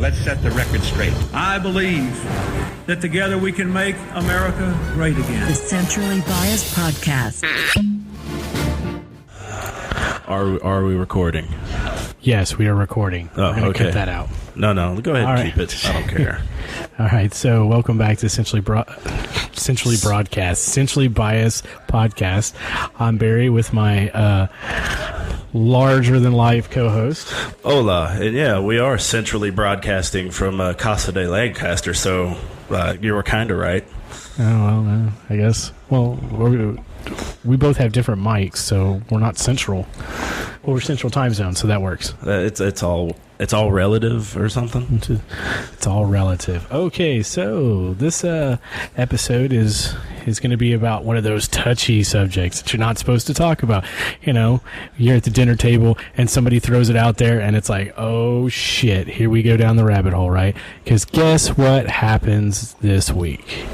Let's set the record straight. I believe that together we can make America great again. The Centrally Biased Podcast. Are we recording? Yes, we are recording. Oh, We're going to okay. cut that out. No, go ahead All and right. keep it. I don't care. All right, so welcome back to Centrally Broadcast, Centrally Biased Podcast. I'm Barry with my larger-than-life co-host. Hola. And yeah, we are centrally broadcasting from Casa de Lancaster, so you were kind of right. Oh, well, I guess. Well, we both have different mics, so we're not central. Well, we're central time zone, so that works. It's all relative or something. It's all relative. Okay, so this episode is going to be about one of those touchy subjects that you're not supposed to talk about. You know, you're at the dinner table and somebody throws it out there and it's like, oh shit, here we go down the rabbit hole, right? Because guess what happens this week?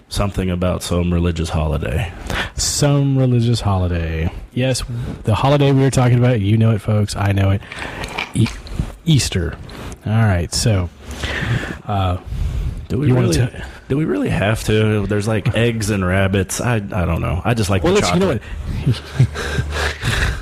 Something about some religious holiday. Some religious holiday. Yes, the holiday we were talking about, you know it, folks. I know it. Easter. All right, so Do we really have to? There's like eggs and rabbits. I don't know. I just like the chocolate. You know what?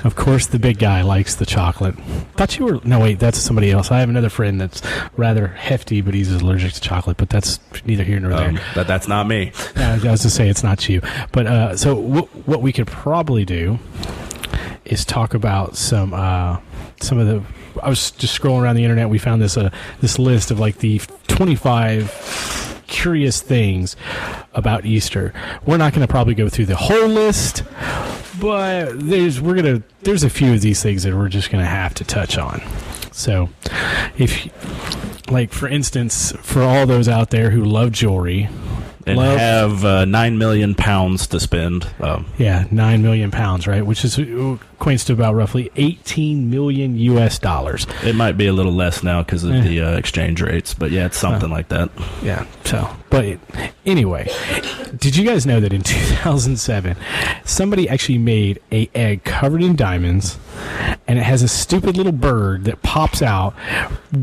Of course, the big guy likes the chocolate. Thought you were... No, wait, that's somebody else. I have another friend that's rather hefty, but he's allergic to chocolate, but that's neither here nor there. That's not me. I was going to say it's not you. But so what we could probably do is talk about some of the... I was just scrolling around the internet. We found this list of like the 25 curious things about Easter. We're not going to probably go through the whole list, but there's a few of these things that we're just going to have to touch on. So, if, like, for instance, for all those out there who love jewelry and have 9 million pounds to spend. Yeah, 9 million pounds, right? Which equates to about roughly $18 million US. It might be a little less now because of the exchange rates, but yeah, it's something like that. Yeah. So, but anyway, did you guys know that in 2007, somebody actually made an egg covered in diamonds, and it has a stupid little bird that pops out,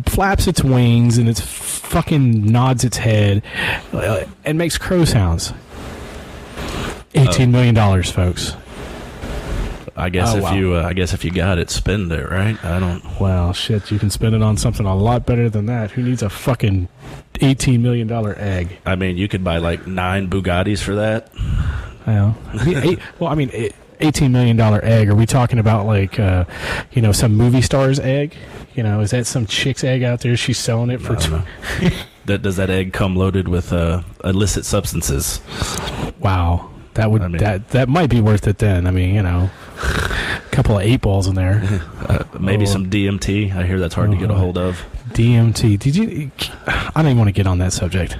flaps its wings, and it's fucking nods its head, and makes crow sounds. $18 million, folks. I guess if you got it, spend it, right? Well, shit, you can spend it on something a lot better than that. Who needs a fucking $18 million egg? I mean, you could buy like 9 Bugattis for that. Well, $18 million egg. Are we talking about like, some movie star's egg? You know, is that some chick's egg out there? She's selling it for... Does that egg come loaded with illicit substances? Wow. That might be worth it then. I mean, a couple of 8 balls in there. Maybe some DMT. I hear that's hard to get a hold of. DMT. I don't even want to get on that subject.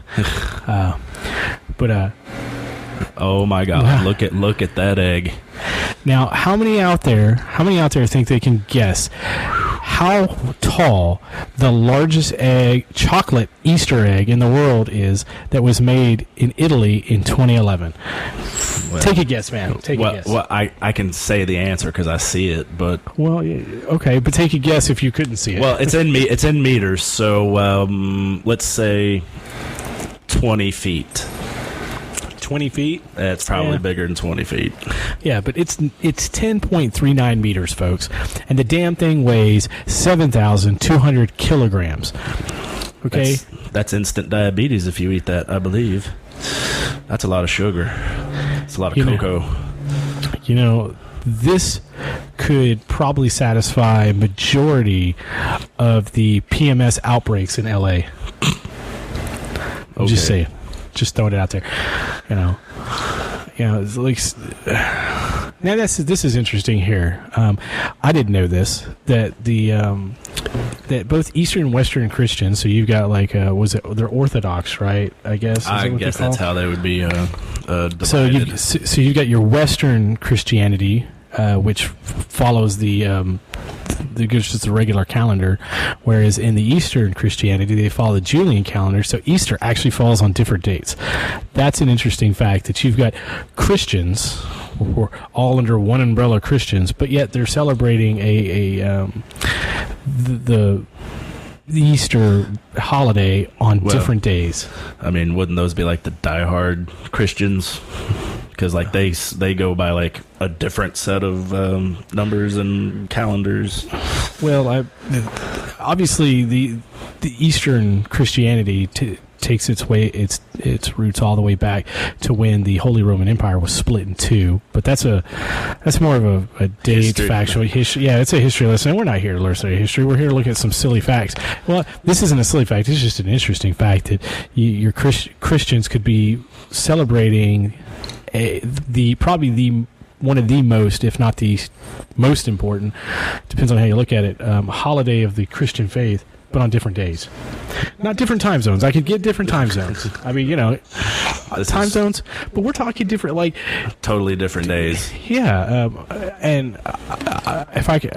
Oh my God! Look at that egg. Now, how many out there think they can guess how tall the largest chocolate Easter egg in the world is that was made in Italy in 2011? Well, take a guess, man. A guess. Well, I can say the answer because I see it, but... Well, okay, but take a guess if you couldn't see it. Well, it's in meters, so let's say 20 feet. 20 feet? It's probably bigger than 20 feet. Yeah, but it's 10.39 meters, folks. And the damn thing weighs 7,200 kilograms. Okay? That's instant diabetes if you eat that, I believe. That's a lot of sugar. It's a lot of cocoa. This could probably satisfy majority of the PMS outbreaks in LA. I'm just saying. Just throwing it out there. It's like... Now this is interesting here. I didn't know this, that that both Eastern and Western Christians, so you've got like they're Orthodox, right? I guess. I guess that's how they would be divided. So you've got your Western Christianity, which follows the just the regular calendar, whereas in the Eastern Christianity they follow the Julian calendar, so Easter actually falls on different dates. That's an interesting fact, that you've got Christians, or all under one umbrella Christians, but yet they're celebrating the Easter holiday on different days. I mean, wouldn't those be like the diehard Christians? Because like they go by like a different set of numbers and calendars. Well, obviously the Eastern Christianity takes its roots all the way back to when the Holy Roman Empire was split in two. But that's more of a date factual history. Yeah, it's a history lesson. We're not here to learn history. We're here to look at some silly facts. Well, this isn't a silly fact. It's just an interesting fact that your Christians could be celebrating probably one of the most, if not the most important, depends on how you look at it, holiday of the Christian faith, but on different days. Not different time zones. I could get different time zones. I mean, time zones, but we're talking different, like... Totally different days. Yeah, and if I could...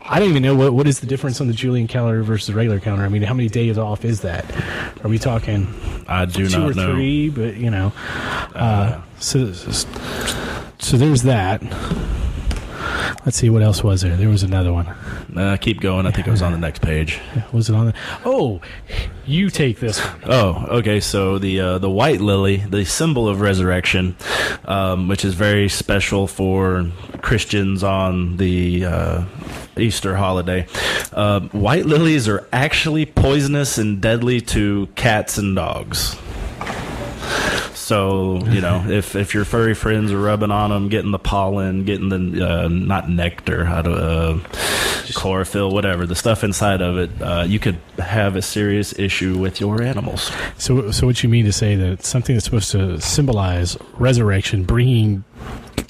I don't even know what is the difference on the Julian calendar versus the regular calendar. I mean, how many days off is that? Are we talking I do two not or know. three? But, so there's that. Let's see, what else was there? There was another one. Keep going. I think it was on the next page. Was it on the... Oh, you take this one. Oh, okay. So the white lily, the symbol of resurrection, which is very special for Christians on the Easter holiday. White lilies are actually poisonous and deadly to cats and dogs. So, if your furry friends are rubbing on them, getting the pollen, getting the, not nectar, chlorophyll, whatever, the stuff inside of it, you could have a serious issue with your animals. So what you mean to say that something that's supposed to symbolize resurrection, bringing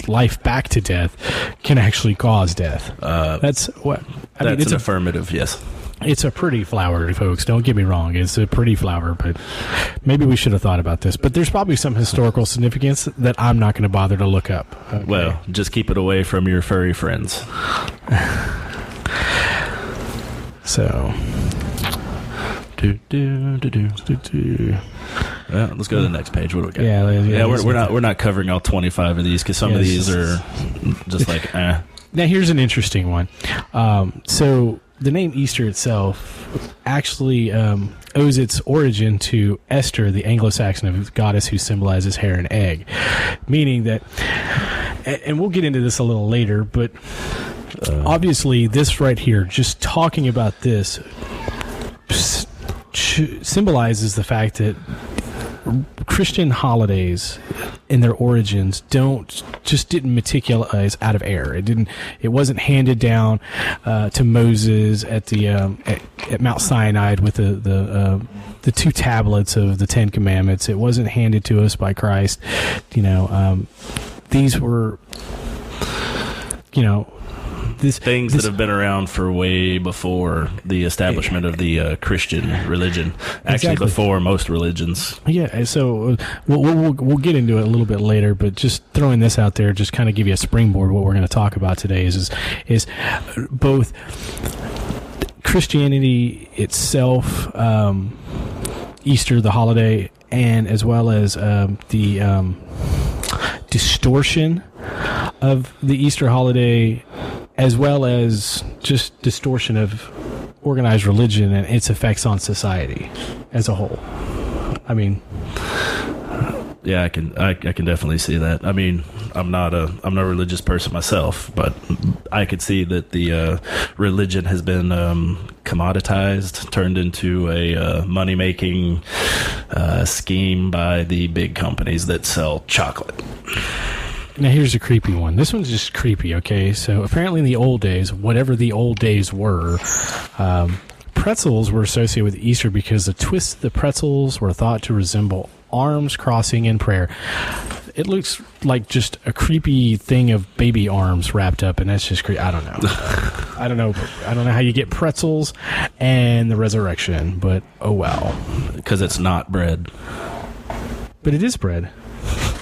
life back to death, can actually cause death? That's what... It's an affirmative, yes. It's a pretty flower, folks. Don't get me wrong. It's a pretty flower, but maybe we should have thought about this. But there's probably some historical significance that I'm not going to bother to look up. Okay. Well, just keep it away from your furry friends. So... Well, let's go to the next page. What do we got? Yeah, we're not covering all 25 of these because some of these are just like Now here's an interesting one. So the name Easter itself actually owes its origin to Esther, the Anglo-Saxon goddess who symbolizes hair and egg, meaning that, and we'll get into this a little later, but obviously this right here, just talking about this, symbolizes the fact that Christian holidays in their origins didn't materialize out of air. It wasn't handed down to Moses at the at Mount Sinai with the two tablets of the Ten Commandments. It wasn't handed to us by Christ. These were things that have been around for way before the establishment of the Christian religion. Actually, exactly. Before most religions. Yeah, so we'll get into it a little bit later, but just throwing this out there, just kind of give you a springboard. What we're going to talk about today is both Christianity itself, Easter, the holiday, and as well as the distortion of the Easter holiday, as well as just distortion of organized religion and its effects on society as a whole. I mean, yeah, I can definitely see that. I mean, I'm not a religious person myself, but I could see that the religion has been commoditized, turned into a money-making scheme by the big companies that sell chocolate. Now, here's a creepy one. This one's just creepy, okay? So, apparently in the old days, whatever the old days were, pretzels were associated with Easter because the twists of the pretzels were thought to resemble arms crossing in prayer. It looks like just a creepy thing of baby arms wrapped up, and that's just creepy. I don't know. I don't know how you get pretzels and the resurrection, but oh well. Because it's not bread. But it is bread.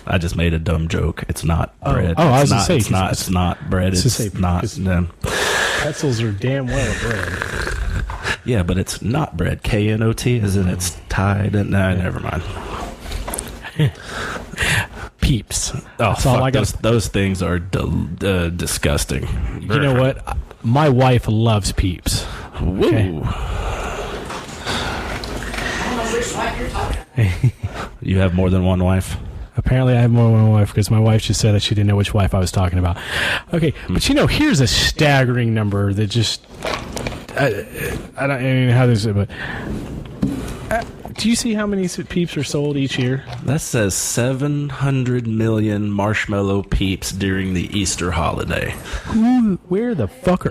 I just made a dumb joke. It's not bread. I was going to say it's not bread. It's not. Pretzels are damn well bread. Yeah, but it's not bread. KNOT, as in it's tied. Never mind. Peeps. Oh, that's all I got. Those things are disgusting. You know what? My wife loves Peeps. Woo. Okay. You have more than one wife? Apparently, I have more than one wife because my wife just said that she didn't know which wife I was talking about. Okay, but here's a staggering number that just I don't know how this is, but do you see how many Peeps are sold each year? That says 700 million marshmallow Peeps during the Easter holiday. Where the fuck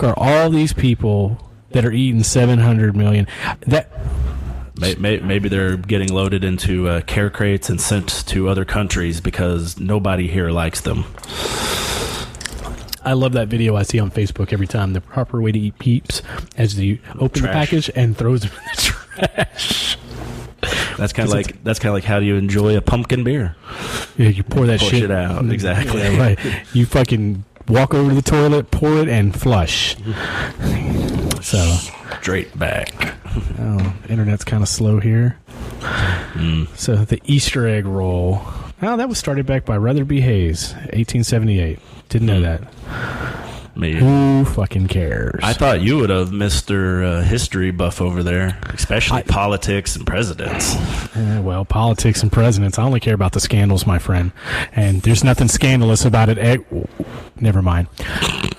are all these people that are eating 700 million? That. Maybe they're getting loaded into care crates and sent to other countries because nobody here likes them. I love that video I see on Facebook every time. The proper way to eat Peeps as you open the package and throws them in the trash. That's kind of like how do you enjoy a pumpkin beer? Yeah, you pour that Push shit it out. Exactly. Yeah, right. You fucking walk over to the toilet, pour it, and flush. So straight back. Oh, internet's kind of slow here. So the Easter egg roll. Oh, that was started back by Rutherby Hayes, 1878. Didn't know that. Me. Who fucking cares? I thought you would have Mr. History buff over there, especially politics and presidents. Well, politics and presidents. I only care about the scandals, my friend. And there's nothing scandalous about it. Never mind.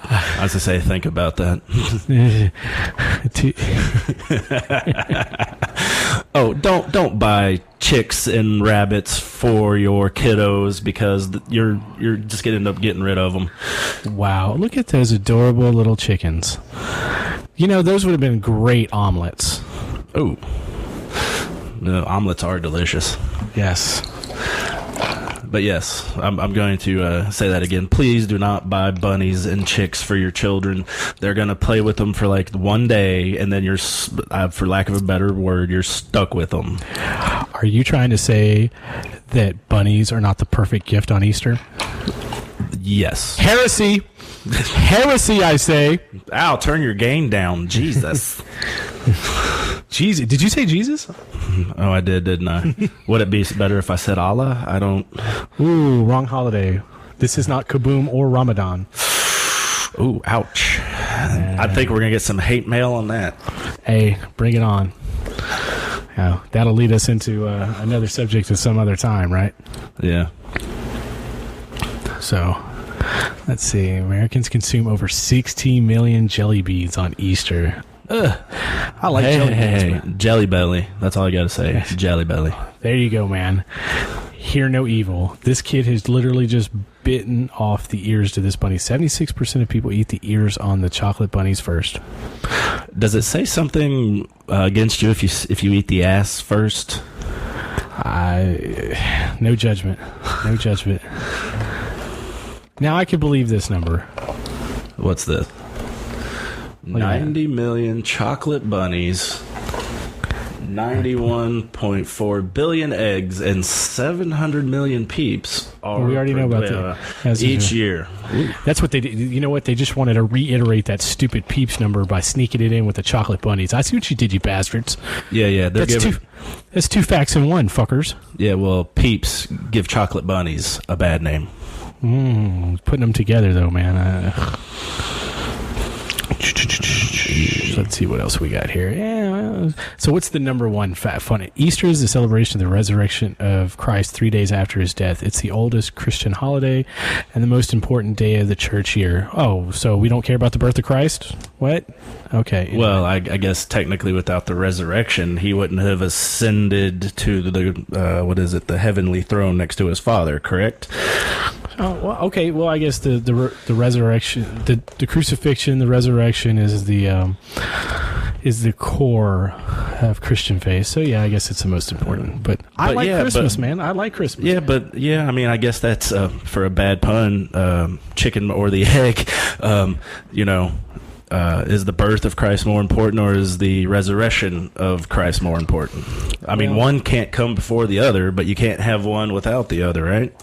I was to say, think about that. Oh, don't buy chicks and rabbits for your kiddos because you're just gonna end up getting rid of them. Wow, look at those adorable little chickens. Those would have been great omelets. Oh, the omelets are delicious. Yes. But yes, I'm going to say that again. Please do not buy bunnies and chicks for your children. They're going to play with them for like one day, and then you're, for lack of a better word, you're stuck with them. Are you trying to say that bunnies are not the perfect gift on Easter? Yes. Heresy! Heresy, I say! Ow, turn your gain down. Jesus. Jesus. Did you say Jesus? Oh, I did, didn't I? Would it be better if I said Allah? I don't... Ooh, wrong holiday. This is not Kaboom or Ramadan. Ooh, ouch. I think we're going to get some hate mail on that. Hey, bring it on. That'll lead us into another subject at some other time, right? Yeah. So, let's see. Americans consume over 16 million jelly beans on Easter. Ugh. I like jelly beans. Hey, Jelly Belly. That's all I got to say. Jelly Belly. There you go, man. Hear no evil. This kid has literally just bitten off the ears to this bunny. 76% of people eat the ears on the chocolate bunnies first. Does it say something against you if you eat the ass first? No judgment. No judgment. Now I can believe this number. What's this? 90 million chocolate bunnies, 91.4 billion eggs, and 700 million Peeps are we already know about that each year. Ooh. That's what they did. You know what? They just wanted to reiterate that stupid Peeps number by sneaking it in with the chocolate bunnies. I see what you did, you bastards. Yeah. That's two facts in one, fuckers. Yeah, well, Peeps give chocolate bunnies a bad name. Putting them together, though, man. Let's see what else we got here. Yeah. So what's the number one fun? Easter is the celebration of the resurrection of Christ 3 days after his death. It's the oldest Christian holiday and the most important day of the church year. Oh, so we don't care about the birth of Christ? What? Okay. Well, I guess technically without the resurrection, he wouldn't have ascended to the heavenly throne next to his Father, correct? Oh, well, okay. Well, I guess the resurrection, the crucifixion, the resurrection is the core of Christian faith. So yeah, I guess it's the most important. But I like Christmas, man. I like Christmas. Yeah, but I mean, I guess that's for a bad pun, chicken or the egg. Is the birth of Christ more important, or is the resurrection of Christ more important? I mean, one can't come before the other, but you can't have one without the other, right?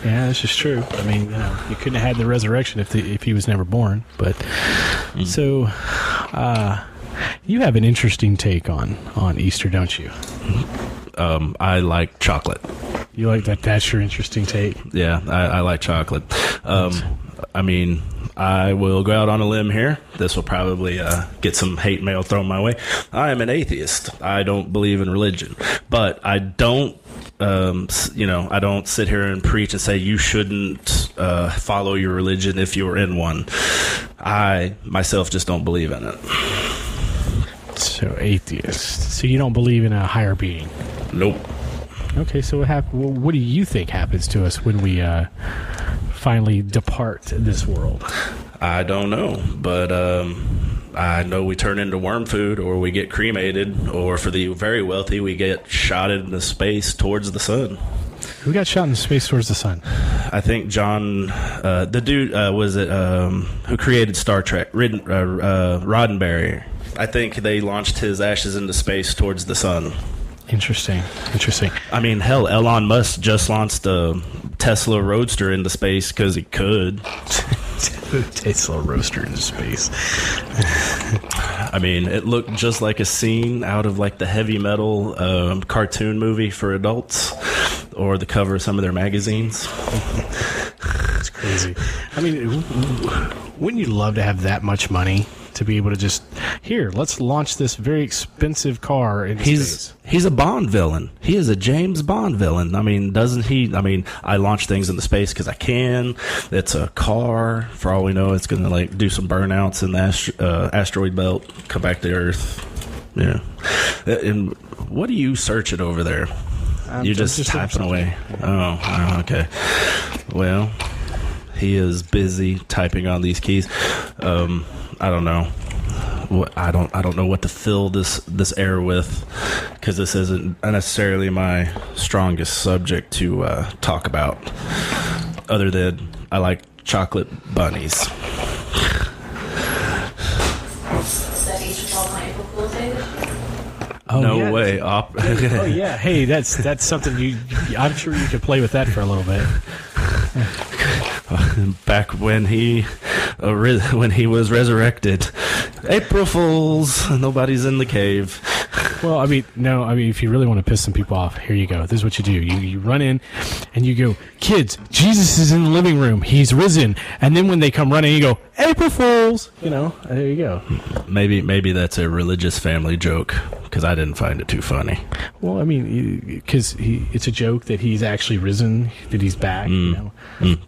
Yeah, this is true. I mean, you couldn't have had the resurrection if he was never born. But so, you have an interesting take on Easter, don't you? I like chocolate. You like that? That's your interesting take. Yeah, I like chocolate. I mean, I will go out on a limb here. This will probably get some hate mail thrown my way. I am an atheist. I don't believe in religion, but I don't. I don't sit here and preach and say you shouldn't follow your religion if you're in one. I myself just don't believe in it. So atheist. So you don't believe in a higher being? Nope. Okay, so what do you think happens to us when we finally depart this world? I don't know, but I know we turn into worm food, or we get cremated, or for the very wealthy, we get shot into space towards the sun. Who got shot in space towards the sun? I think John, the dude, who created Star Trek, Roddenberry. I think they launched his ashes into space towards the sun. Interesting. I mean, hell, Elon Musk just launched a Tesla Roadster into space because he could. Tesla Roadster into space. I mean, it looked just like a scene out of like the Heavy Metal cartoon movie for adults, or the cover of some of their magazines. It's crazy. I mean, wouldn't you love to have that much money to be able to just, here, let's launch this very expensive car into space? He's a Bond villain. He is a James Bond villain. I mean, doesn't he? I mean, I launch things into space because I can. It's a car. For all we know, it's going to like do some burnouts in the asteroid belt, come back to Earth. Yeah. And what are you searching over there? You're just typing away. Oh, okay. Well, he is busy typing on these keys. I don't know. I don't know what to fill this air with, because this isn't necessarily my strongest subject to talk about. Other than I like chocolate bunnies. Is that Easter ball my April Fool's Day this year? Oh, no yeah. way. Oh yeah. Hey, that's something I'm sure you could play with that for a little bit. Back when he was resurrected. April Fools. Nobody's in the cave. Well, I mean, if you really want to piss some people off, here you go. This is what you do. You run in and you go, kids, Jesus is in the living room. He's risen. And then when they come running, you go, April Fools. There you go. Maybe that's a religious family joke, because I didn't find it too funny. Well, I mean, because it's a joke that he's actually risen, that he's back.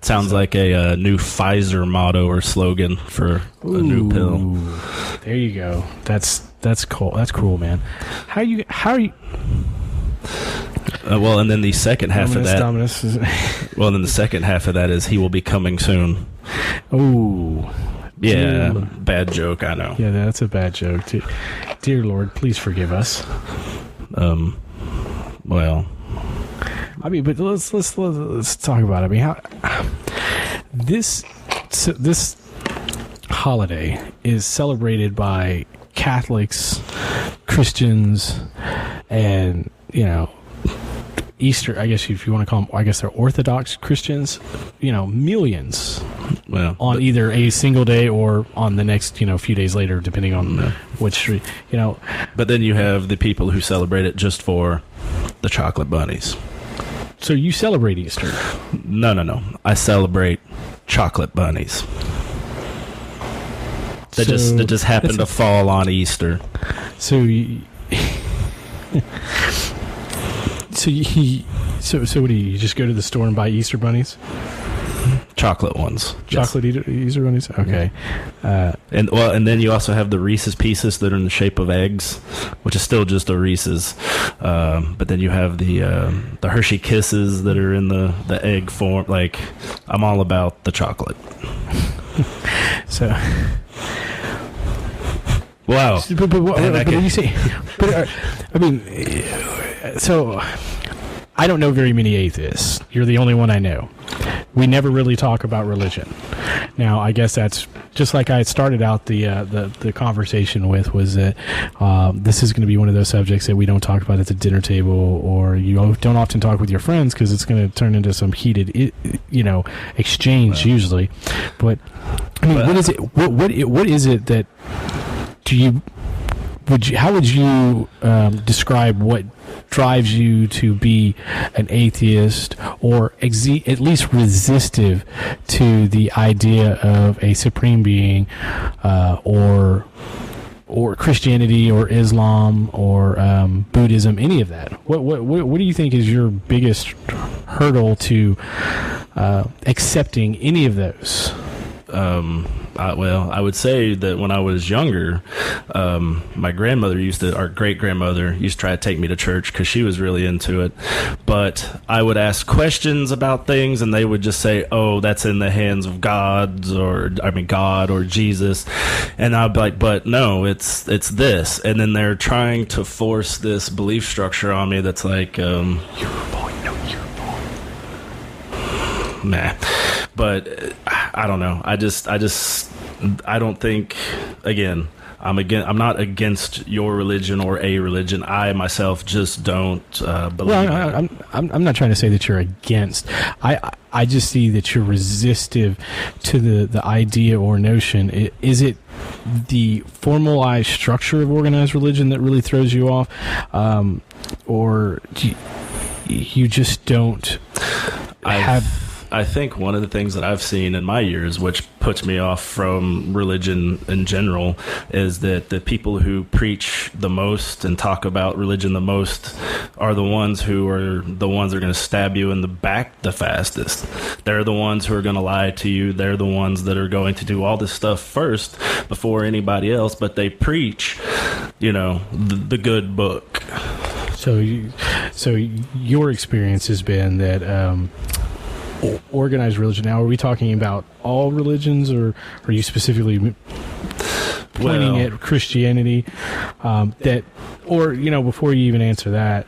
Sounds like a new Pfizer motto or slogan for a new pill. There you go. That's cool. That's cool, man. How are you? Well, and then the second half of that. Well, then the second half of that is he will be coming soon. Oh. Yeah, bad joke, I know. Yeah, that's a bad joke. Dear Lord, please forgive us. Well, I mean, but let's talk about it. I mean, how this holiday is celebrated by Catholics, Christians, and Easter, I guess if you want to call them, I guess they're Orthodox Christians, millions. Well, on either a single day or on the next, few days later, depending on which street, But then you have the people who celebrate it just for the chocolate bunnies. So you celebrate Easter? No. I celebrate chocolate bunnies. That just happened to fall on Easter. So what do you just go to the store and buy Easter bunnies? Chocolate ones. Chocolate Easter bunnies? Okay. And then you also have the Reese's Pieces that are in the shape of eggs, which is still just a Reese's. But then you have the Hershey Kisses that are in the egg form. Like, I'm all about the chocolate. So... Wow. But you say... I mean, so... I don't know very many atheists. You're the only one I know. We never really talk about religion. Now, I guess that's just like I started out the conversation with, was that this is going to be one of those subjects that we don't talk about at the dinner table, or you don't often talk with your friends, because it's going to turn into some heated, exchange usually. But I mean, what is it? What is it that do you? how would you describe what drives you to be an atheist, or at least resistive to the idea of a supreme being, or Christianity or Islam or Buddhism, any of that? What do you think is your biggest hurdle to accepting any of those? I would say that when I was younger, my our great grandmother used to try to take me to church because she was really into it. But I would ask questions about things, and they would just say, "Oh, that's in the hands of God or Jesus," and I'd be like, "But no, it's this." And then they're trying to force this belief structure on me that's like, "You're a boy, no, you're a boy." Nah. But I don't know. I don't think, again, I'm not against your religion or a religion. I myself just don't believe. Well, I'm not trying to say that you're against. I just see that you're resistive to the idea or notion. Is it the formalized structure of organized religion that really throws you off, or you just don't have? I think one of the things that I've seen in my years, which puts me off from religion in general, is that the people who preach the most and talk about religion the most are the ones who are going to stab you in the back the fastest. They're the ones who are going to lie to you. They're the ones that are going to do all this stuff first before anybody else, but they preach, the good book. So your experience has been that organized religion. Now, are we talking about all religions, or are you specifically pointing at Christianity? Before you even answer that,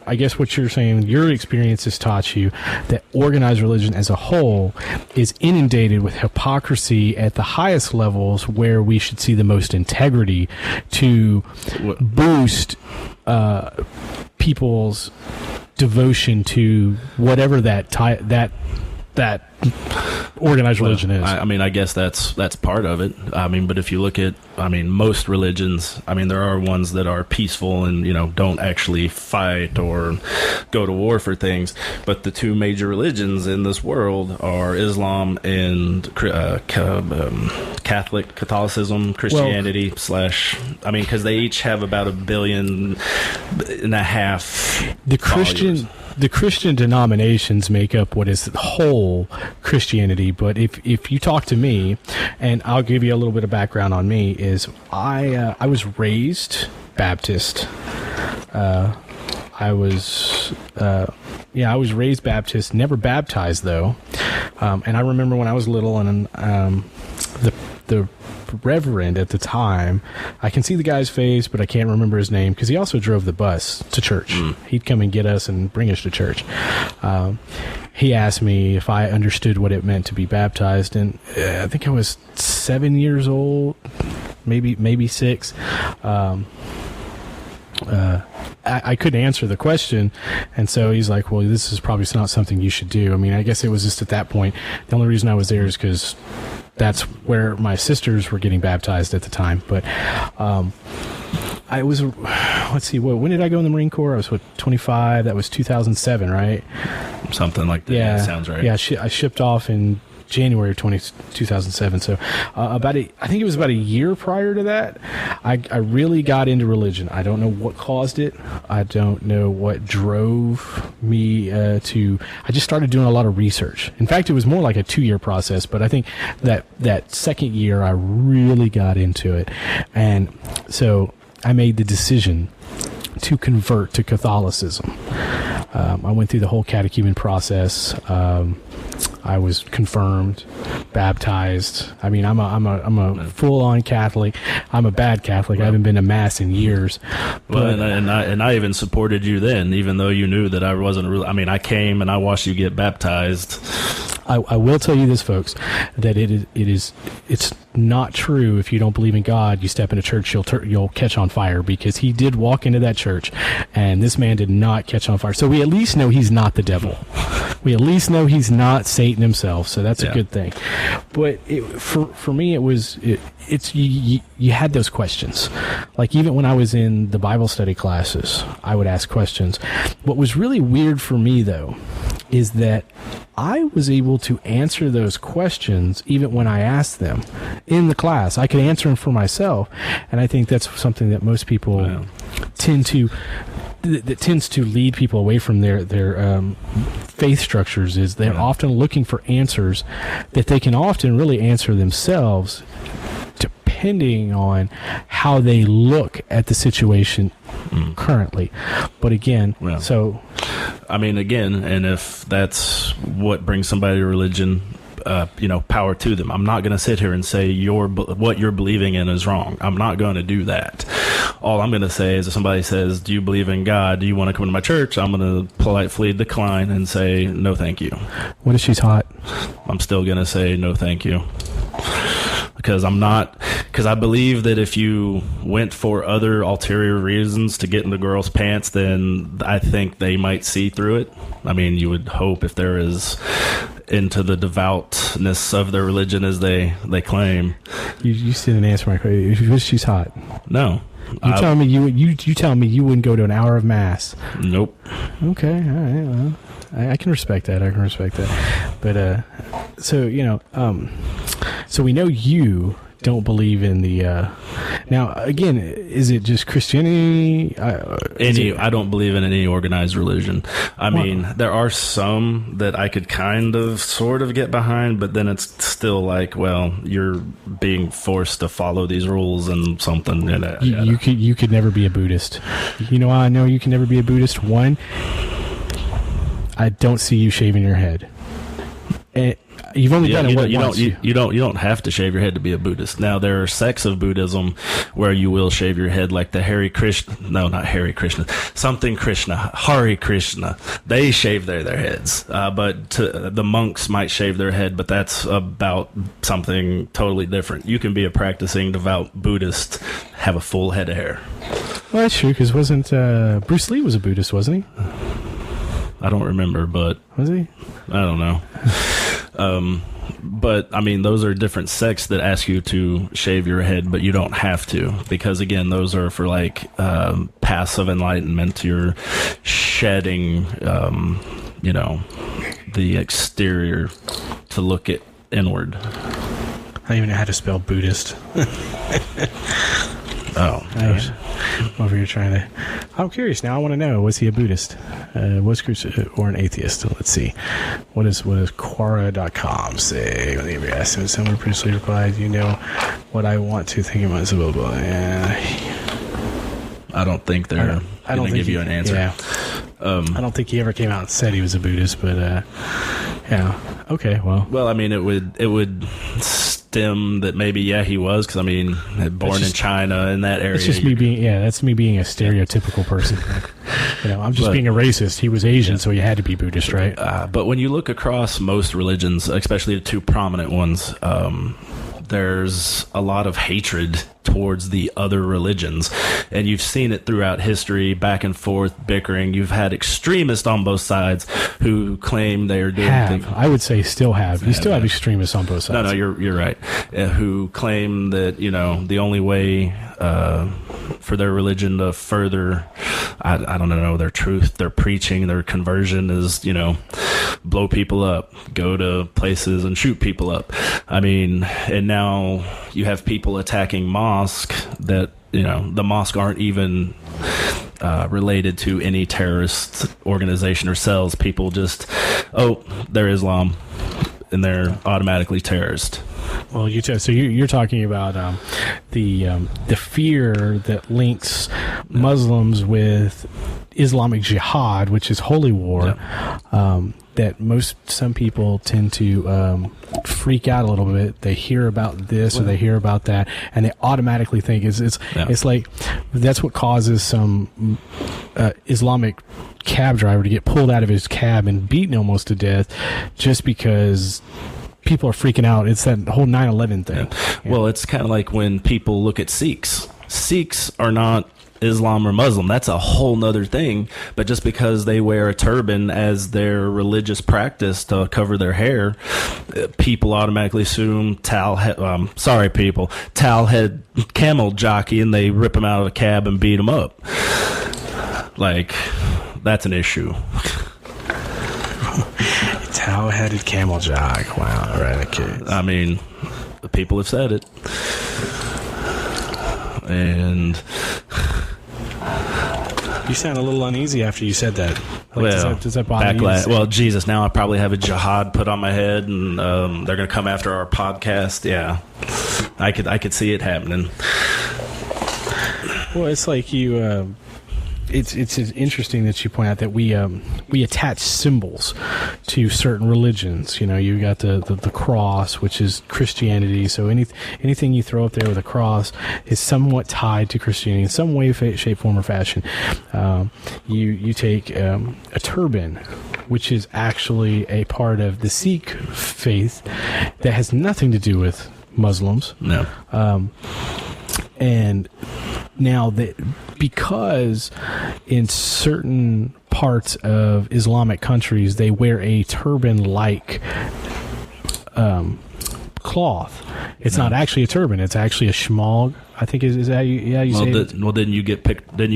I guess what you're saying, your experience has taught you that organized religion as a whole is inundated with hypocrisy at the highest levels, where we should see the most integrity to boost people's devotion to whatever that organized religion is. I guess that's part of it. But if you look at, most religions, there are ones that are peaceful and, don't actually fight or go to war for things. But the two major religions in this world are Islam and Catholicism, Christianity because they each have about 1.5 billion. The Christian denominations make up what is the whole Christianity, but if you talk to me, and I'll give you a little bit of background on me, is I was raised Baptist. I was raised Baptist, never baptized though, and I remember when I was little, and the reverend at the time, I can see the guy's face, but I can't remember his name, because he also drove the bus to church. He'd come and get us and bring us to church. He asked me if I understood what it meant to be baptized, and I think I was 7 years old, maybe 6. I couldn't answer the question, and so he's like, well, this is probably not something you should do. I guess it was just at that point, the only reason I was there is because that's where my sisters were getting baptized at the time. But I was, let's see, when did I go in the Marine Corps? I was 25. That was 2007, right? Something like that. Yeah, sounds right. Yeah, I shipped off in January of 2007. So I think it was about a year prior to that, I really got into religion. I don't know what caused it. I don't know what drove me I just started doing a lot of research. In fact, it was more like a 2-year process, but I think that second year I really got into it. And so I made the decision to convert to Catholicism. I went through the whole catechumen process. I was confirmed, baptized. I'm a full-on Catholic. I'm a bad Catholic. I haven't been to Mass in years. Well, and I even supported you then, even though you knew that I wasn't really. I came and I watched you get baptized. I will tell you this, folks, that it's not true. If you don't believe in God, you step into church, you'll catch on fire, because he did walk into that church and this man did not catch on fire. So we at least know he's not the devil. We at least know he's not Satan himself. So that's a good thing. But for me, you had those questions. Like, even when I was in the Bible study classes, I would ask questions. What was really weird for me, though, is that I was able to answer those questions even when I asked them in the class. I could answer them for myself, and I think that's something that most people tends to lead people away from their faith structures. Is they're often looking for answers that they can often really answer themselves, depending on how they look at the situation currently. But again, and if that's what brings somebody to religion, power to them. I'm not going to sit here and say what you're believing in is wrong. I'm not going to do that. All I'm going to say is, if somebody says, do you believe in God? Do you want to come to my church? I'm going to politely decline and say, no, thank you. What if she's hot? I'm still going to say, no, thank you. Because I believe that if you went for other ulterior reasons to get in the girl's pants, then I think they might see through it. I mean, you would hope, if they're as into the devoutness of their religion as they claim. You didn't answer my question. She's hot. No. You telling me you telling me you wouldn't go to an hour of mass? Nope. Okay, all right. Well, I can respect that. But so we know you don't believe in the. Now, again, is it just Christianity? I don't believe in any organized religion. I mean, there are some that I could sort of get behind, but then it's still like, well, you're being forced to follow these rules and something. You could never be a Buddhist. You know how I know you can never be a Buddhist? One, I don't see you shaving your head. And you've only done it once. You don't have to shave your head to be a Buddhist. Now, there are sects of Buddhism where you will shave your head, like the Hare Krishna. They shave their heads, but the monks might shave their head, but that's about something totally different. You can be a practicing devout Buddhist, have a full head of hair. Well, that's true, because wasn't Bruce Lee was a Buddhist, wasn't he? I don't remember, but was he? I don't know. But I mean, those are different sects that ask you to shave your head, but you don't have to, because again, those are for like passive enlightenment. You're shedding, the exterior to look at inward. I don't even know how to spell Buddhist. Oh, gosh. Over here trying to. I'm curious now. I want to know: was he a Buddhist? Was Christian or an atheist? Let's see. What does Quora.com say? When they asked him, someone previously replied, "You know what I want to think about." Blah, blah, blah. I don't think they're going to give you an answer. Yeah. I don't think he ever came out and said he was a Buddhist, but yeah. Okay. Well, I mean, it would stem that maybe he was, because I mean, born in China in that area. It's just me being that's me being a stereotypical person. I'm just being a racist. He was Asian, so he had to be Buddhist, right? But when you look across most religions, especially the two prominent ones, there's a lot of hatred towards the other religions, and you've seen it throughout history, back and forth bickering. You've had extremists on both sides who claim they are doing things. I would say still have. You still have extremists on both sides. No, you're right. Who claim that the only way for their religion to further, I don't know, their truth, their preaching, their conversion is blow people up, go to places and shoot people up. I mean, and now you have people attacking mosques that the mosque aren't even related to any terrorist organization or cells. People just, they're Islam, and they're automatically terrorist. Well, so you're talking about the fear that links Muslims with Islamic Jihad, which is holy war. Yeah. That some people tend to freak out a little bit. They hear about this or they hear about that, and they automatically think it's like that's what causes some Islamic cab driver to get pulled out of his cab and beaten almost to death just because people are freaking out. It's that whole 9/11 thing. Yeah. Well, it's kind of like when people look at Sikhs. Sikhs are not Islam or Muslim. That's a whole nother thing. But just because they wear a turban as their religious practice to cover their hair, people automatically assume towelhead camel jockey, and they rip him out of a cab and beat him up. Like, that's an issue. Towel-headed camel jock. Wow. Right. Okay. I mean, the people have said it. And you sound a little uneasy after you said that. Like, well, does that bother you? Well, Jesus, now I probably have a jihad put on my head, and they're going to come after our podcast. Yeah, I could see it happening. Well, it's like you. It's interesting that you point out that we attach symbols to certain religions. You know, you got the cross, which is Christianity. So anything you throw up there with a cross is somewhat tied to Christianity in some way, shape, form, or fashion. You take a turban, which is actually a part of the Sikh faith that has nothing to do with Muslims. No. And now that because in certain parts of Islamic countries they wear a turban-like cloth, it's not actually a turban; it's actually a shemagh. I think is that you say it? Well, didn't you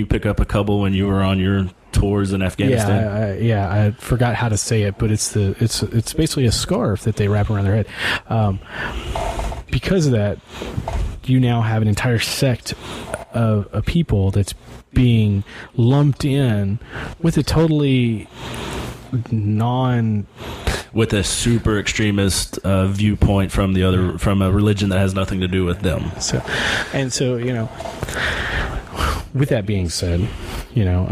pick up a couple when you were on your tours in Afghanistan? I forgot how to say it, but it's basically a scarf that they wrap around their head. Because of that, you now have an entire sect of people that's being lumped in with a totally with a super extremist viewpoint from a religion that has nothing to do with them. So you know, with that being said, you know,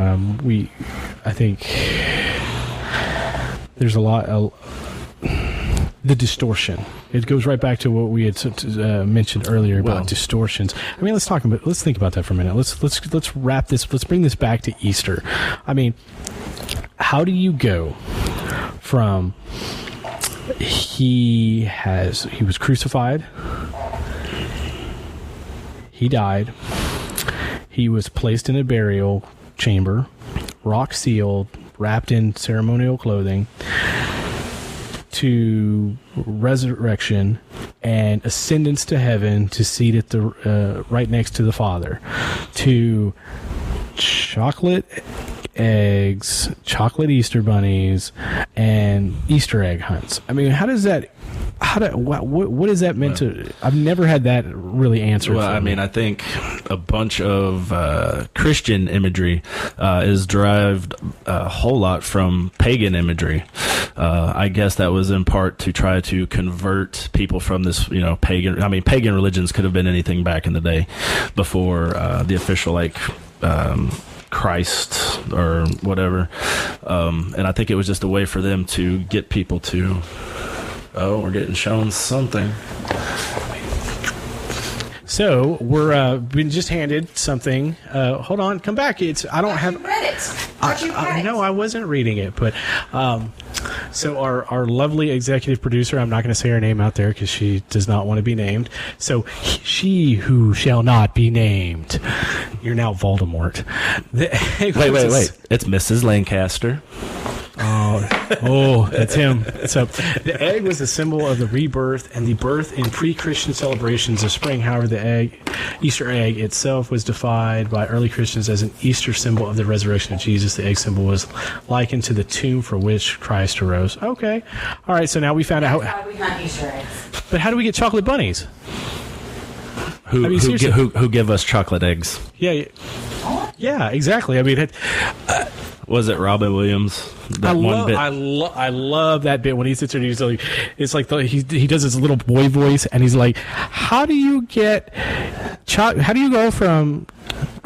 I think there's a lot. The distortion. It goes right back to what we had mentioned earlier about distortions. I mean, let's think about that for a minute. Let's wrap this. Let's bring this back to Easter. I mean, how do you go from he was crucified, he died, he was placed in a burial chamber, rock sealed, wrapped in ceremonial clothing, to resurrection and ascendance to heaven, to seat at the right next to the Father, to chocolate eggs, chocolate Easter bunnies, and Easter egg hunts. I mean, what is that meant to? I've never had that really answered. Well, I mean, I think a bunch of Christian imagery is derived a whole lot from pagan imagery. I guess that was in part to try to convert people from this, you know, pagan. I mean, pagan religions could have been anything back in the day before the official Christ or whatever. And I think it was just a way for them to get people to. Oh, we're getting shown something. So we're been just handed something. Hold on, come back. I don't have. You read it. No, I wasn't reading it, but so our lovely executive producer, I'm not going to say her name out there because she does not want to be named. So she who shall not be named. You're now Voldemort. Wait! It's Mrs. Lancaster. Oh, that's him. So the egg was a symbol of the rebirth and the birth in pre-Christian celebrations of spring. However, the Easter egg itself was defined by early Christians as an Easter symbol of the resurrection of Jesus. The egg symbol was likened to the tomb for which Christ arose. Okay. All right, so now we found out how we hunt Easter eggs. But how do we get chocolate bunnies? Who give us chocolate eggs? Yeah, exactly. I mean, was it Robin Williams? I love that bit when he sits there and he's like, it's like he does his little boy voice and he's like, how do you go from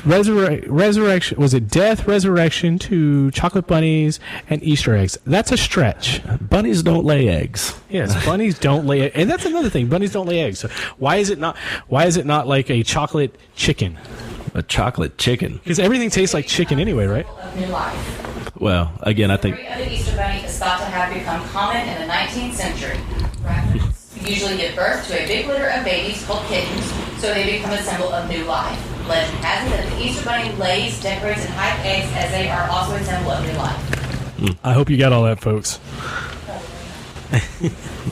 resurrection, was it death, resurrection, to chocolate bunnies and Easter eggs? That's a stretch. Bunnies don't lay eggs. Yes, bunnies don't lay eggs. And that's another thing. Bunnies don't lay eggs. So why is it not like a chocolate chicken? A chocolate chicken. Because everything tastes like chicken anyway, right? Of new life. Well, again, I think The story of the Easter Bunny is thought to have become common in the 19th century. Rabbits usually give birth to a big litter of babies called kittens, so they become a symbol of new life. Legend has it that the Easter Bunny lays, decorates, and hides eggs, as they are also a symbol of new life. I hope you got all that, folks.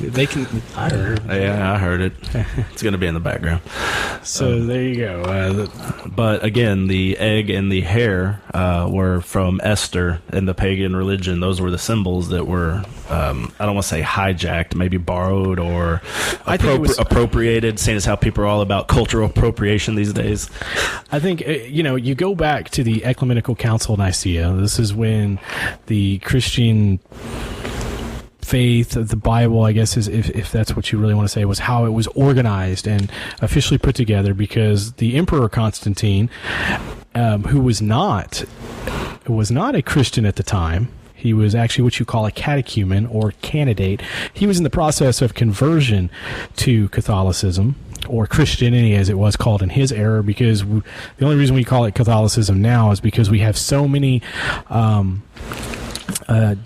They can. I heard. Yeah, I heard it. It's going to be in the background. So there you go. But again, the egg and the hare were from Esther in the pagan religion. Those were the symbols that were, I don't want to say hijacked, maybe borrowed or appropriated, seeing as how people are all about cultural appropriation these days. I think, you go back to the Ecumenical Council of Nicaea. This is when the Christian faith of the Bible, I guess, is if that's what you really want to say, was how it was organized and officially put together, because the Emperor Constantine, who was not a Christian at the time, he was actually what you call a catechumen or candidate. He was in the process of conversion to Catholicism, or Christianity as it was called in his era, because the only reason we call it Catholicism now is because we have so many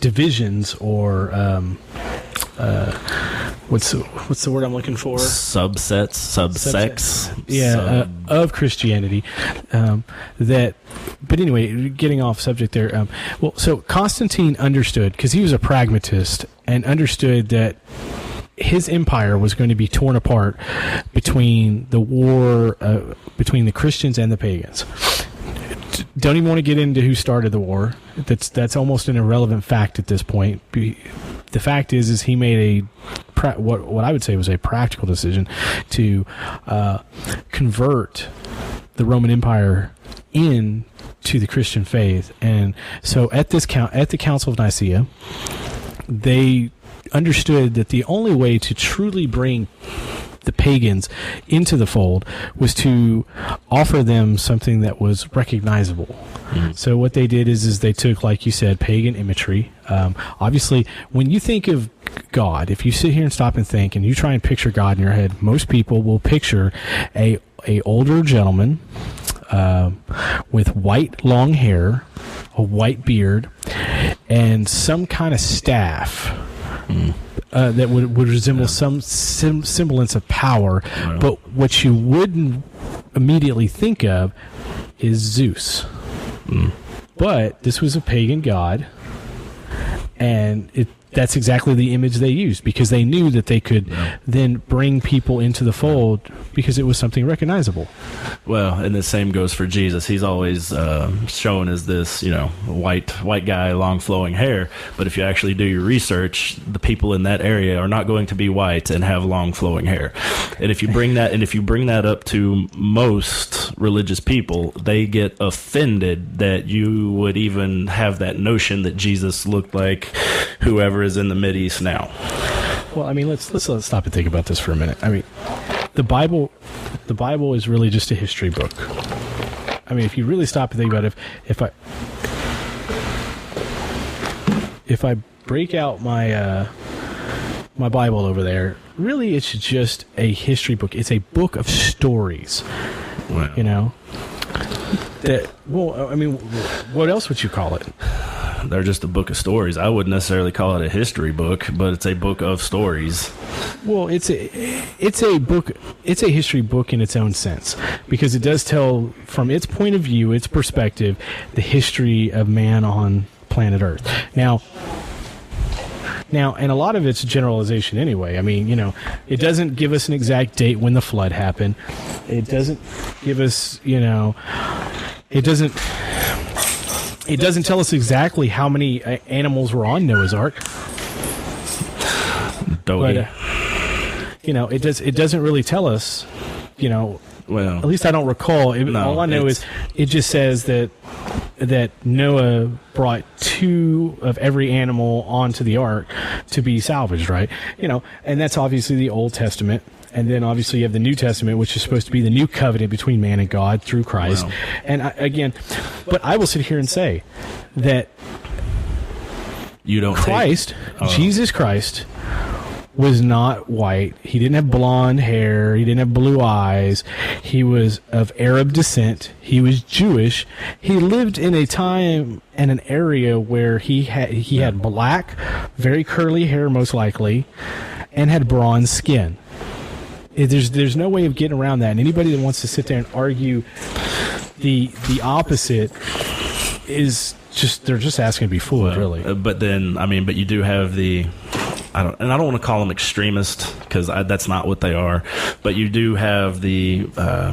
divisions, or what's the word I'm looking for? Subsects. Yeah, of Christianity. But anyway, getting off subject there. So Constantine understood, because he was a pragmatist, and understood that his empire was going to be torn apart between the war between the Christians and the pagans. Don't even want to get into who started the war. That's almost an irrelevant fact at this point. The fact is he made what I would say was a practical decision to convert the Roman Empire into the Christian faith. And so at the Council of Nicaea, they understood that the only way to truly bring the pagans into the fold was to offer them something that was recognizable. So what they did is they took, like you said, pagan imagery. Obviously, when you think of God, if you sit here and stop and think, and you try and picture God in your head, most people will picture a older gentleman with white long hair, a white beard, and some kind of staff. That would resemble some semblance of power. Wow. But what you wouldn't immediately think of is Zeus. But this was a pagan god, and that's exactly the image they used, because they knew that they could then bring people into the fold because it was something recognizable. Well, and the same goes for Jesus. He's always shown as this, white guy, long flowing hair. But if you actually do your research, the people in that area are not going to be white and have long flowing hair. And if you bring that up to most religious people, they get offended that you would even have that notion that Jesus looked like whoever is in the Mideast now. Well, I mean, let's stop and think about this for a minute. I mean, the Bible is really just a history book. I mean, if you really stop and think about it, if I break out my my Bible over there, really it's just a history book. It's a book of stories. Wow. I mean, what else would you call it? They're just a book of stories. I wouldn't necessarily call it a history book, but it's a book of stories. Well, it's a book. It's a history book in its own sense, because it does tell from its point of view, its perspective, the history of man on planet Earth. Now, and a lot of it's generalization anyway. I mean, it doesn't give us an exact date when the flood happened. It doesn't give us, It doesn't tell us exactly how many animals were on Noah's Ark. But, it doesn't really tell us, well, at least I don't recall. All I know is it just says that Noah brought 2 of every animal onto the ark to be salvaged, right? And that's obviously the Old Testament. And then obviously you have the New Testament, which is supposed to be the new covenant between man and God through Christ. Wow. And but I will sit here and say that Jesus Christ was not white. He didn't have blonde hair. He didn't have blue eyes. He was of Arab descent. He was Jewish. He lived in a time and an area where he had black, very curly hair, most likely, and had bronze skin. There's no way of getting around that. And anybody that wants to sit there and argue the opposite is they're just asking to be fooled, really. But then, but you do have I don't want to call them extremist, because that's not what they are. But you do have I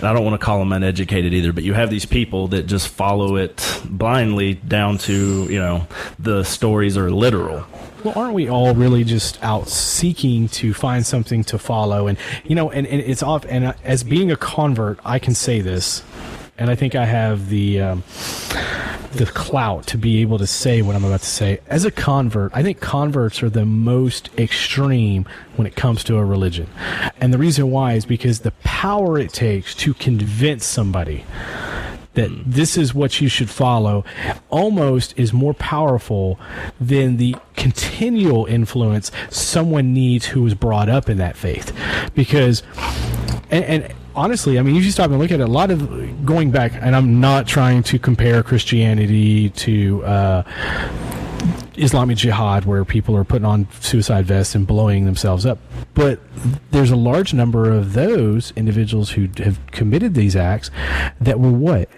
don't want to call them uneducated either. But you have these people that just follow it blindly down to the stories are literal. Well, aren't we all really just out seeking to find something to follow? And and it's off. And as being a convert, I can say this, and I think I have the clout to be able to say what I'm about to say. As a convert, I think converts are the most extreme when it comes to a religion. And the reason why is because the power it takes to convince somebody that this is what you should follow almost is more powerful than the continual influence someone needs who was brought up in that faith. Because, and honestly, if you stop and look at it, a lot of going back, and I'm not trying to compare Christianity to Islamic Jihad, where people are putting on suicide vests and blowing themselves up. But there's a large number of those individuals who have committed these acts that were what?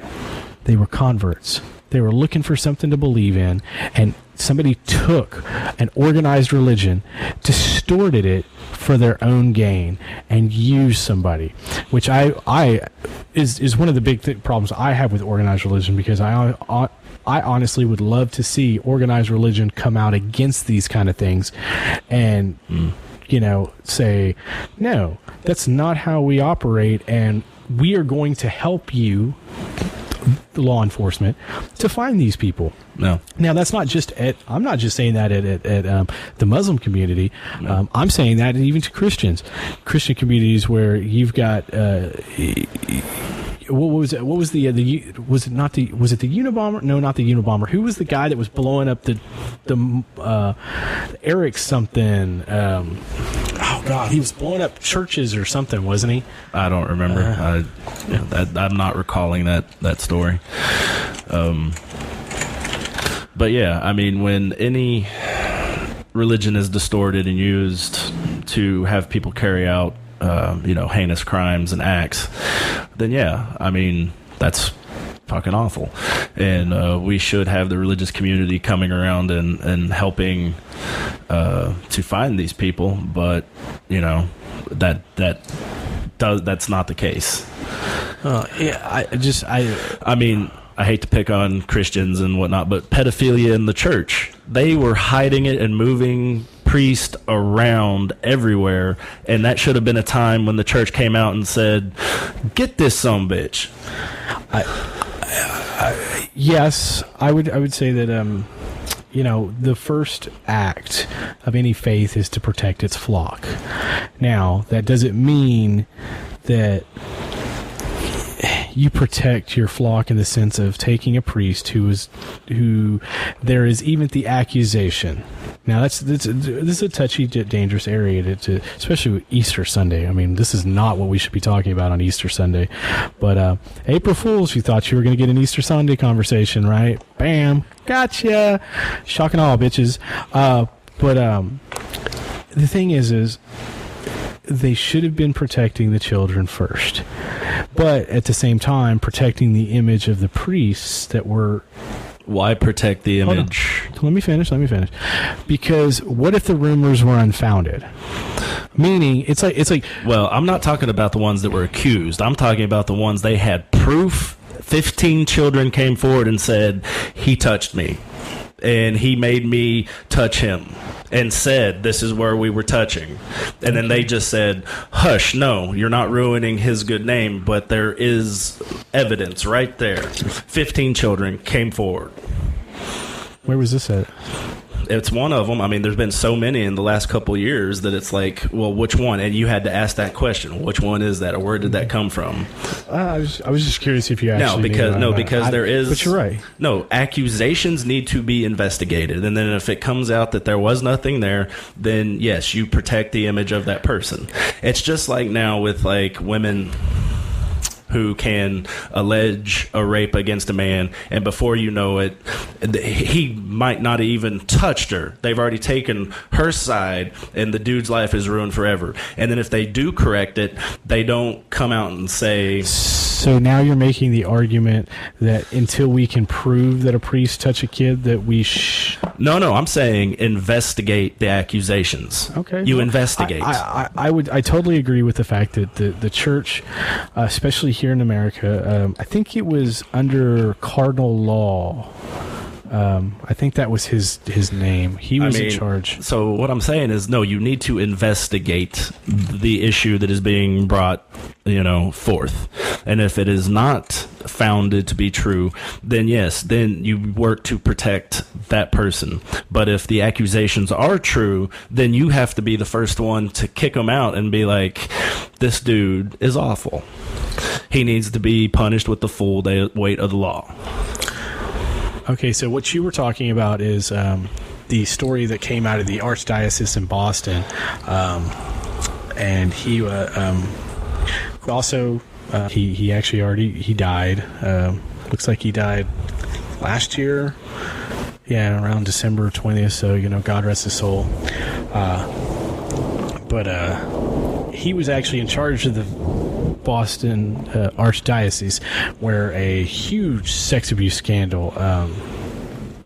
They were converts. They were looking for something to believe in, and somebody took an organized religion, distorted it for their own gain, and used somebody, which is one of the big problems I have with organized religion, because I honestly would love to see organized religion come out against these kind of things and, say, no, that's not how we operate, and we are going to help you, the law enforcement, to find these people. No. Now, that's not just I'm not just saying that at the Muslim community. No. I'm saying that even to Christian communities where you've got, was it the Unabomber? No, not the Unabomber. Who was the guy that was blowing up the Eric something? Oh God, he was blowing up churches or something, wasn't he? I don't remember. I'm not recalling that story. But yeah, when any religion is distorted and used to have people carry out heinous crimes and acts, then that's fucking awful. And we should have the religious community coming around and helping to find these people, but that's not the case. I hate to pick on Christians and whatnot, but pedophilia in the church, they were hiding it and moving priests around everywhere, and that should have been a time when the church came out and said, get this sumbitch. Yes, I would say that the first act of any faith is to protect its flock. Now, that doesn't mean that you protect your flock in the sense of taking a priest who there is even the accusation. Now, this is a touchy, dangerous area to especially with Easter Sunday. This is not what we should be talking about on Easter Sunday. But April Fools, you thought you were going to get an Easter Sunday conversation, right? Bam, gotcha. Shock and awe, bitches. But the thing is they should have been protecting the children first, but at the same time protecting the image of the priests that were. Why protect the image? Let me finish. Because what if the rumors were unfounded? Meaning, it's like. Well, I'm not talking about the ones that were accused. I'm talking about the ones they had proof. 15 children came forward and said, he touched me, and he made me touch him, and said this is where we were touching. And then they just said, hush, no, you're not ruining his good name, but there is evidence right there. 15 children came forward. Where was this at? it's one of them. I mean, there's been so many in the last couple of years that it's like, well, which one? And you had to ask that question. Which one is that, or where did that come from? I was just curious if you actually because there is. But you're right. No, accusations need to be investigated, and then if it comes out that there was nothing there, then yes, you protect the image of that person. It's just like now with like women who can allege a rape against a man, and before you know it, he might not have even touched her. They've already taken her side, and the dude's life is ruined forever. And then if they do correct it, they don't come out and say... So now you're making the argument that until we can prove that a priest touched a kid, that we No, I'm saying investigate the accusations. Okay. You investigate. I totally agree with the fact that the church, especially here in America, I think it was under cardinal law. I think that was his name. He was in charge. So what I'm saying is, no, you need to investigate the issue that is being brought, forth. And if it is not founded to be true, then yes, then you work to protect that person. But if the accusations are true, then you have to be the first one to kick them out and be like, this dude is awful. He needs to be punished with the full weight of the law. Okay, so what you were talking about is the story that came out of the Archdiocese in Boston, and he also he actually died. Looks like he died last year. Yeah, around December 20th. So God rest his soul. But he was actually in charge of the Boston Archdiocese, where a huge sex abuse scandal.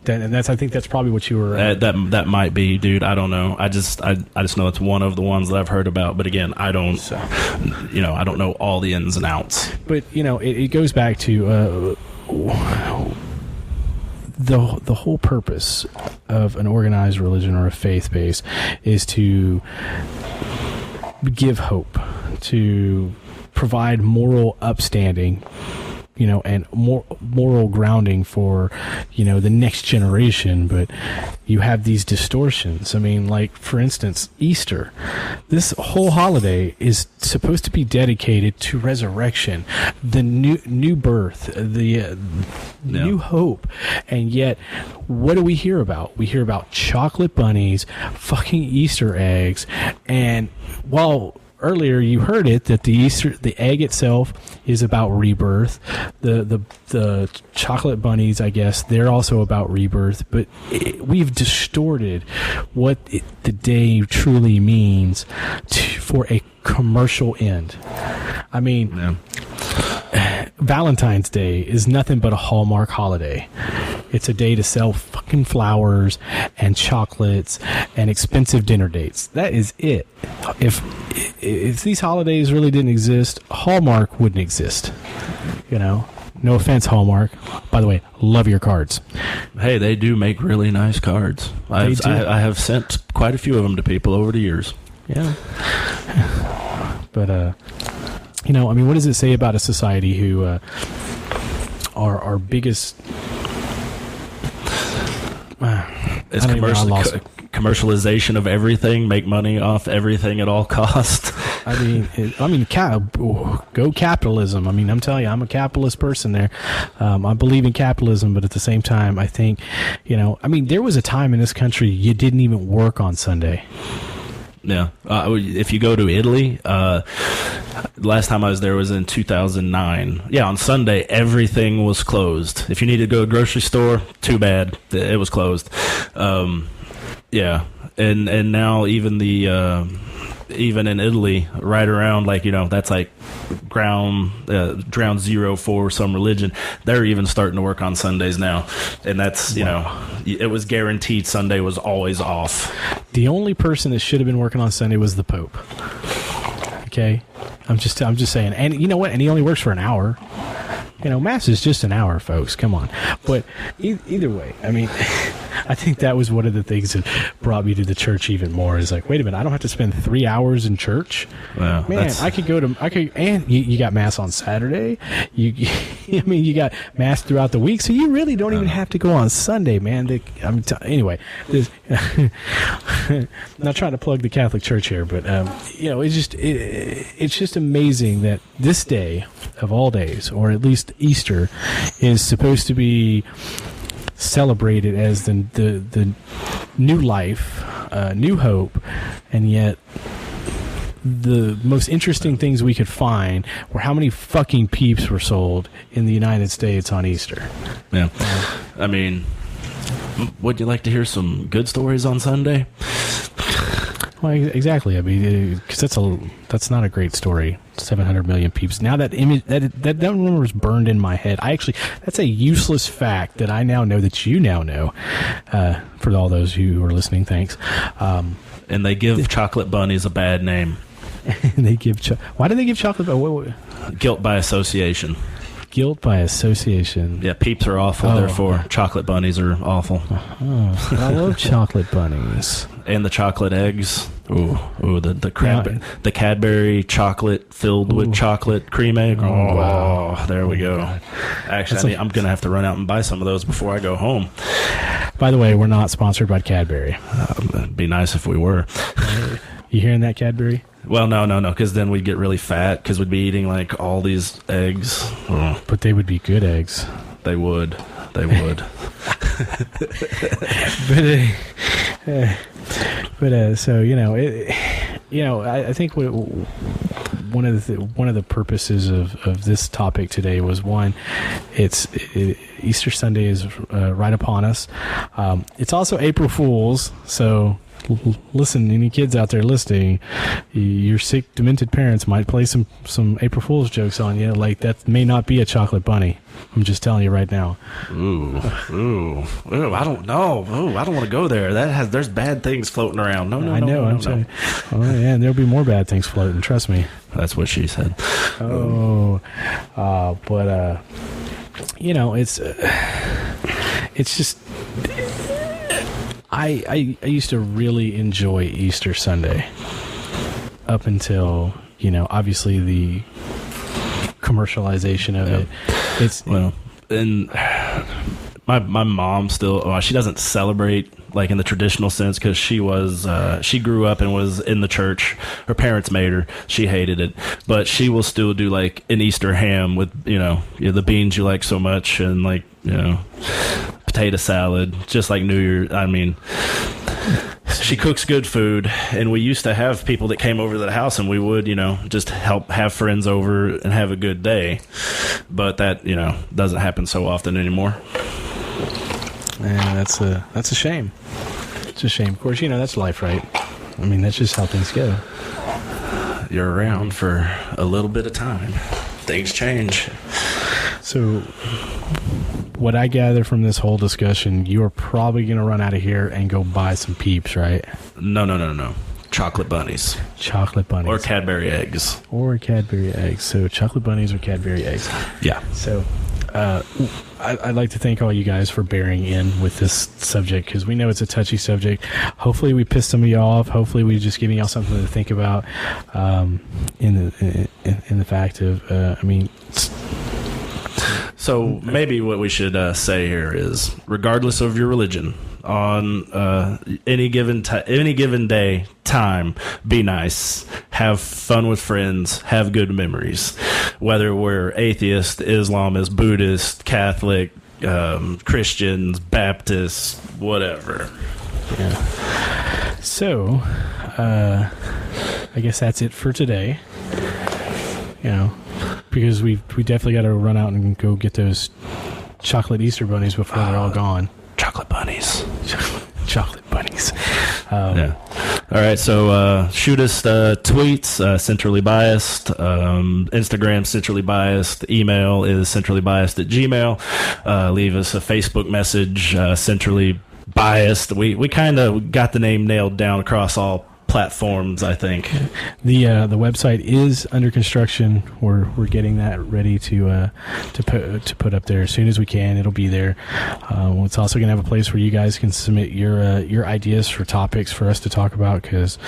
And I think that's probably what you were. That might be, dude. I don't know. I just know it's one of the ones that I've heard about. But again, I don't. I don't know all the ins and outs. But it goes back to the whole purpose of an organized religion or a faith base is to give hope, to provide moral upstanding, and moral grounding for, the next generation. But you have these distortions. I mean, like, for instance, Easter. This whole holiday is supposed to be dedicated to resurrection, the new birth, the new hope. And yet, what do we hear about? We hear about chocolate bunnies, fucking Easter eggs, and earlier you heard it that the egg itself is about rebirth. The chocolate bunnies, I guess, they're also about rebirth. But we've distorted what the day truly means for a commercial end. I mean, Valentine's Day is nothing but a Hallmark holiday. It's a day to sell fucking flowers and chocolates and expensive dinner dates. That is it. If these holidays really didn't exist, Hallmark wouldn't exist. No offense, Hallmark. By the way, love your cards. Hey, they do make really nice cards. I have sent quite a few of them to people over the years. Yeah. But what does it say about a society who our biggest it's commercialization of everything, make money off everything at all costs. Go capitalism. I'm telling you, I'm a capitalist person there. I believe in capitalism, but at the same time, I think, there was a time in this country you didn't even work on Sunday. Yeah. If you go to Italy, last time I was there was in 2009. Yeah, on Sunday, everything was closed. If you needed to go to a grocery store, too bad. It was closed. Yeah. And now even even in Italy, right around that's like ground zero for some religion. They're even starting to work on Sundays now, and that's it was guaranteed Sunday was always off. The only person that should have been working on Sunday was the Pope. Okay, I'm just saying, and you know what? And he only works for an hour. Mass is just an hour, folks. Come on. But either way, I think that was one of the things that brought me to the church even more. Is like, wait a minute, I don't have to spend 3 hours in church. Well, man, I could and you got Mass on Saturday. I mean, you got mass throughout the week, so you really don't even have to go on Sunday, man. Anyway, not trying to plug the Catholic Church here, but it's just amazing that this day of all days, or at least Easter, is supposed to be celebrated as the new life, new hope, and yet the most interesting things we could find were how many fucking Peeps were sold in the United States on Easter. Yeah. I mean, would you like to hear some good stories on Sunday? Well, exactly. I mean, because that's not a great story. 700 million Peeps. Now that image, that number is burned in my head. That's a useless fact that I now know that you now know. For all those who are listening, thanks. And they give chocolate bunnies a bad name. Why do they give chocolate? Guilt by association. Guilt by association. Yeah, Peeps are awful, therefore chocolate bunnies are awful. I love chocolate bunnies. And the chocolate eggs. Ooh, the Cadbury chocolate filled with chocolate cream egg. Oh, wow. There we go. God. Actually, I'm going to have to run out and buy some of those before I go home. By the way, we're not sponsored by Cadbury. It'd be nice if we were. You hearing that, Cadbury? Well, no, because then we'd get really fat because we'd be eating like all these eggs. But they would be good eggs. They would. So I think one of the purposes of this topic today was one. Easter Sunday is right upon us. It's also April Fool's, so. Listen, any kids out there listening, your sick, demented parents might play some April Fool's jokes on you. Like, that may not be a chocolate bunny. I'm just telling you right now. Ooh, I don't know. Ooh, I don't want to go there. There's bad things floating around. No. I know. I'm sorry. Oh, yeah, and there'll be more bad things floating. Trust me. That's what she said. It's just. I used to really enjoy Easter Sunday up until, obviously the commercialization of it. And my mom still, she doesn't celebrate like in the traditional sense because she grew up and was in the church. Her parents made her. She hated it, but she will still do like an Easter ham with the beans you like so much and like potato salad, just like New Year. I mean, she cooks good food, and we used to have people that came over to the house, and we would, just help have friends over and have a good day. But that, doesn't happen so often anymore. And that's a shame. It's a shame. Of course, that's life, right? I mean, that's just how things go. You're around for a little bit of time. Things change. So, what I gather from this whole discussion, you are probably going to run out of here and go buy some Peeps, right? No. Chocolate bunnies. Chocolate bunnies. Or Cadbury eggs. So, chocolate bunnies or Cadbury eggs. Yeah. So, I'd like to thank all you guys for bearing in with this subject because we know it's a touchy subject. Hopefully we pissed some of you off. Hopefully we just giving y'all something to think about in the fact of, So maybe what we should say here is, regardless of your religion, on any given day, time, be nice, have fun with friends, have good memories. Whether we're atheist, Islamist, Buddhist, Catholic, Christians, Baptists, whatever. Yeah. So, I guess that's it for today. Because we definitely got to run out and go get those chocolate Easter bunnies before they're all gone. Chocolate bunnies. Chocolate bunnies. Yeah. All right, so shoot us tweets, centrally biased, Instagram, centrally biased, email is centrallybiased@gmail. Leave us a Facebook message, centrally biased. We kind of got the name nailed down across all platforms, I think. The website is under construction. We're getting that ready to put up there as soon as we can. It'll be there. It's also going to have a place where you guys can submit your ideas for topics for us to talk about, because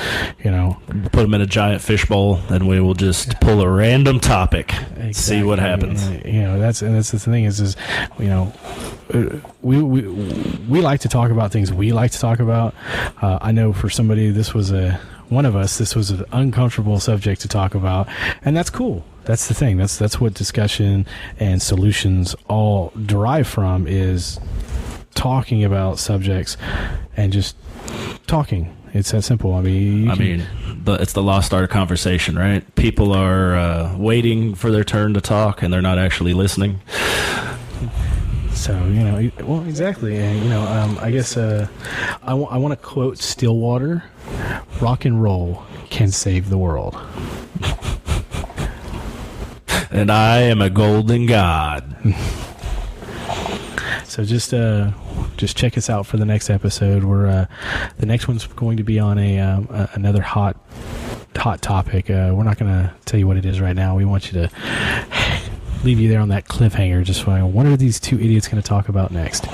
put them in a giant fishbowl and we will just pull a random topic, see what happens. That's the thing is we like to talk about things we like to talk about. I know for somebody this was an uncomfortable subject to talk about, and that's cool. That's the thing. That's what discussion and solutions all derive from, is talking about subjects and just talking. It's that simple. It's the lost art of conversation, right? People are waiting for their turn to talk, and they're not actually listening. So, well, exactly. And, I guess I want to quote Stillwater: rock and roll can save the world. And I am a golden god. So just check us out for the next episode. The next one's going to be on another hot topic. We're not going to tell you what it is right now. We want you to leave you there on that cliffhanger. Just what are these two idiots going to talk about next?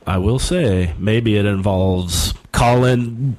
I will say, maybe it involves Colin